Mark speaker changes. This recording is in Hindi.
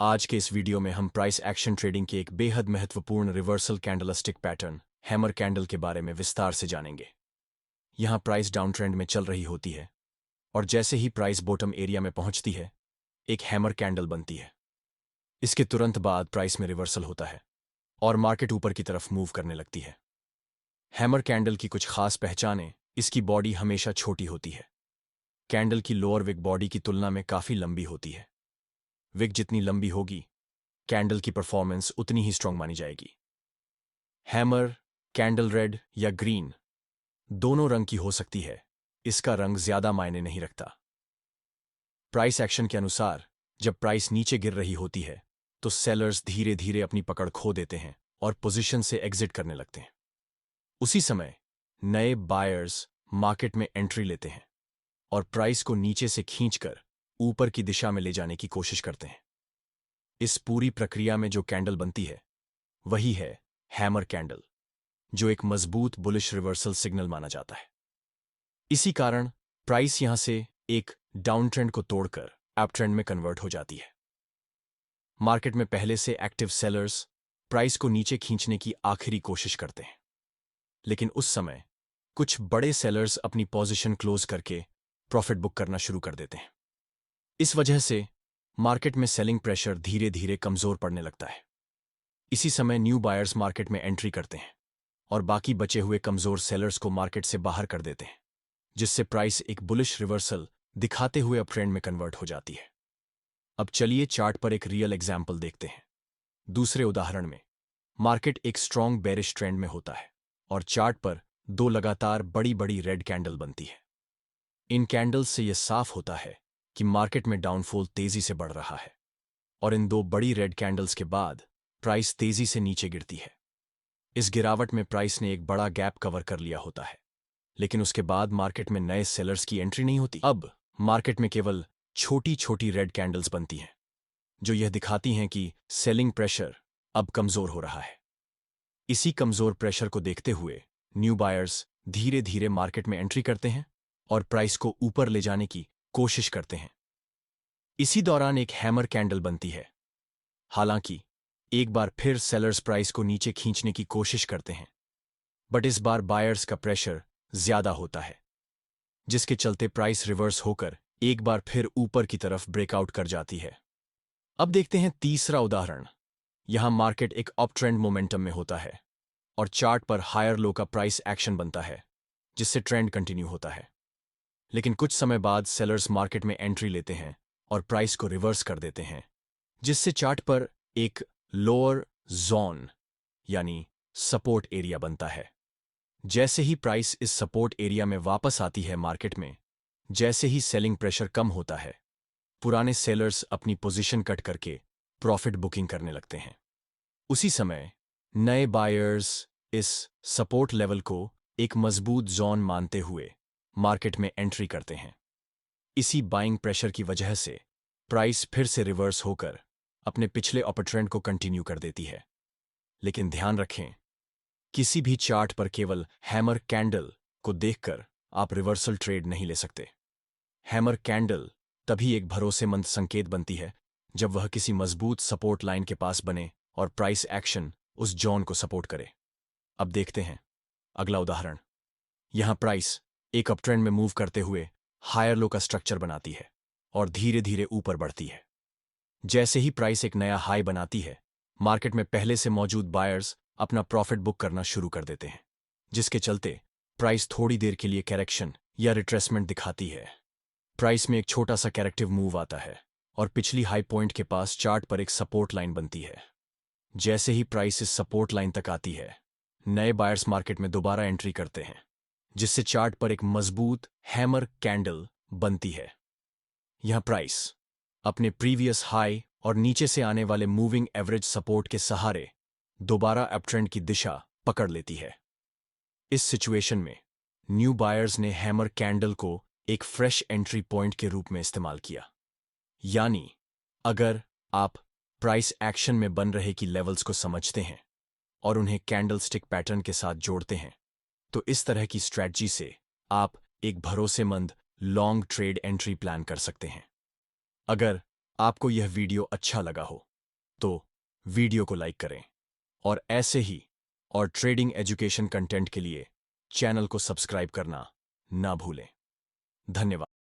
Speaker 1: आज के इस वीडियो में हम प्राइस एक्शन ट्रेडिंग के एक बेहद महत्वपूर्ण reversal candlestick pattern hammer candle के बारे में विस्तार से जानेंगे। यहां प्राइस डाउन ट्रेंड में चल रही होती है और जैसे ही प्राइस बॉटम एरिया में पहुंचती है, एक हैमर कैंडल बनती है। इसके तुरंत बाद प्राइस में रिवर्सल होता है और मार्केट ऊपर की तरफ मूव करने लगती है। हैमर कैंडल की कुछ खास पहचानें। इसकी बॉडी हमेशा छोटी होती है। कैंडल की लोअर विक बॉडी की तुलना में काफी लंबी होती है। विक जितनी लंबी होगी, कैंडल की परफॉर्मेंस उतनी ही स्ट्रांग मानी जाएगी। हैमर कैंडल रेड या ग्रीन दोनों रंग की हो सकती है। इसका रंग ज्यादा मायने नहीं रखता। प्राइस एक्शन के अनुसार जब प्राइस नीचे गिर रही होती है तो सेलर्स धीरे धीरे अपनी पकड़ खो देते हैं और पोजीशन से एग्जिट करने लगते हैं। उसी समय नए बायर्स मार्केट में एंट्री लेते हैं और प्राइस को नीचे से खींचकर ऊपर की दिशा में ले जाने की कोशिश करते हैं। इस पूरी प्रक्रिया में जो कैंडल बनती है वही है हैमर कैंडल, जो एक मजबूत बुलिश रिवर्सल सिग्नल माना जाता है। इसी कारण प्राइस यहां से एक डाउन ट्रेंड को तोड़कर अप ट्रेंड में कन्वर्ट हो जाती है। मार्केट में पहले से एक्टिव सेलर्स प्राइस को नीचे खींचने की आखिरी कोशिश करते हैं, लेकिन उस समय कुछ बड़े सेलर्स अपनी पोजीशन क्लोज करके प्रॉफिट बुक करना शुरू कर देते हैं। इस वजह से मार्केट में सेलिंग प्रेशर धीरे धीरे कमजोर पड़ने लगता है। इसी समय न्यू बायर्स मार्केट में एंट्री करते हैं और बाकी बचे हुए कमजोर सेलर्स को मार्केट से बाहर कर देते हैं, जिससे प्राइस एक बुलिश रिवर्सल दिखाते हुए अप ट्रेंड में कन्वर्ट हो जाती है। अब चलिए चार्ट पर एक रियल एग्जाम्पल देखते हैं। दूसरे उदाहरण में मार्केट एक स्ट्रॉन्ग बेरिश ट्रेंड में होता है और चार्ट पर दो लगातार बड़ी बड़ी रेड कैंडल बनती है। इन कैंडल्स से यह साफ होता है कि मार्केट में डाउनफॉल तेजी से बढ़ रहा है और इन दो बड़ी रेड कैंडल्स के बाद प्राइस तेजी से नीचे गिरती है। इस गिरावट में प्राइस ने एक बड़ा गैप कवर कर लिया होता है, लेकिन उसके बाद मार्केट में नए सेलर्स की एंट्री नहीं होती। अब मार्केट में केवल छोटी छोटी रेड कैंडल्स बनती हैं, जो यह दिखाती हैं कि सेलिंग प्रेशर अब कमजोर हो रहा है। इसी कमजोर प्रेशर को देखते हुए न्यू बायर्स धीरे धीरे मार्केट में एंट्री करते हैं और प्राइस को ऊपर ले जाने की कोशिश करते हैं। इसी दौरान एक हैमर कैंडल बनती है। हालांकि एक बार फिर सेलर्स प्राइस को नीचे खींचने की कोशिश करते हैं, बट इस बार बायर्स का प्रेशर ज्यादा होता है, जिसके चलते प्राइस रिवर्स होकर एक बार फिर ऊपर की तरफ ब्रेकआउट कर जाती है। अब देखते हैं तीसरा उदाहरण। यहां मार्केट एक अप ट्रेंड मोमेंटम में होता है और चार्ट पर हायर लो का प्राइस एक्शन बनता है, जिससे ट्रेंड कंटिन्यू होता है। लेकिन कुछ समय बाद सेलर्स मार्केट में एंट्री लेते हैं और प्राइस को रिवर्स कर देते हैं, जिससे चार्ट पर एक लोअर जोन यानी सपोर्ट एरिया बनता है। जैसे ही प्राइस इस सपोर्ट एरिया में वापस आती है मार्केट में, जैसे ही सेलिंग प्रेशर कम होता है, पुराने सेलर्स अपनी पोजीशन कट करके प्रॉफिट बुकिंग करने लगते हैं। उसी समय नए बायर्स इस सपोर्ट लेवल को एक मजबूत जोन मानते हुए मार्केट में एंट्री करते हैं। इसी बाइंग प्रेशर की वजह से प्राइस फिर से रिवर्स होकर अपने पिछले अपर ट्रेंड को कंटिन्यू कर देती है। लेकिन ध्यान रखें, किसी भी चार्ट पर केवल हैमर कैंडल को देखकर आप रिवर्सल ट्रेड नहीं ले सकते। हैमर कैंडल तभी एक भरोसेमंद संकेत बनती है जब वह किसी मजबूत सपोर्ट लाइन के पास बने और प्राइस एक्शन उस जोन को सपोर्ट करे। अब देखते हैं अगला उदाहरण। यहां प्राइस एक अप ट्रेंड में मूव करते हुए हायर लो का स्ट्रक्चर बनाती है और धीरे धीरे ऊपर बढ़ती है। जैसे ही प्राइस एक नया हाई बनाती है, मार्केट में पहले से मौजूद बायर्स अपना प्रॉफिट बुक करना शुरू कर देते हैं, जिसके चलते प्राइस थोड़ी देर के लिए करेक्शन या रिट्रेसमेंट दिखाती है। प्राइस में एक छोटा सा करेक्टिव मूव आता है और पिछली हाई पॉइंट के पास चार्ट पर एक सपोर्ट लाइन बनती है। जैसे ही प्राइस इस सपोर्ट लाइन तक आती है, नए बायर्स मार्केट में दोबारा एंट्री करते हैं, जिससे चार्ट पर एक मजबूत हैमर कैंडल बनती है। यह प्राइस अपने प्रीवियस हाई और नीचे से आने वाले मूविंग एवरेज सपोर्ट के सहारे दोबारा अपट्रेंड की दिशा पकड़ लेती है। इस सिचुएशन में न्यू बायर्स ने हैमर कैंडल को एक फ्रेश एंट्री पॉइंट के रूप में इस्तेमाल किया। यानी अगर आप प्राइस एक्शन में बन रहे की लेवल्स को समझते हैं और उन्हें कैंडलस्टिक पैटर्न के साथ जोड़ते हैं, तो इस तरह की स्ट्रैटेजी से आप एक भरोसेमंद लॉन्ग ट्रेड एंट्री प्लान कर सकते हैं। अगर आपको यह वीडियो अच्छा लगा हो तो वीडियो को लाइक करें और ऐसे ही और ट्रेडिंग एजुकेशन कंटेंट के लिए चैनल को सब्सक्राइब करना ना भूलें। धन्यवाद।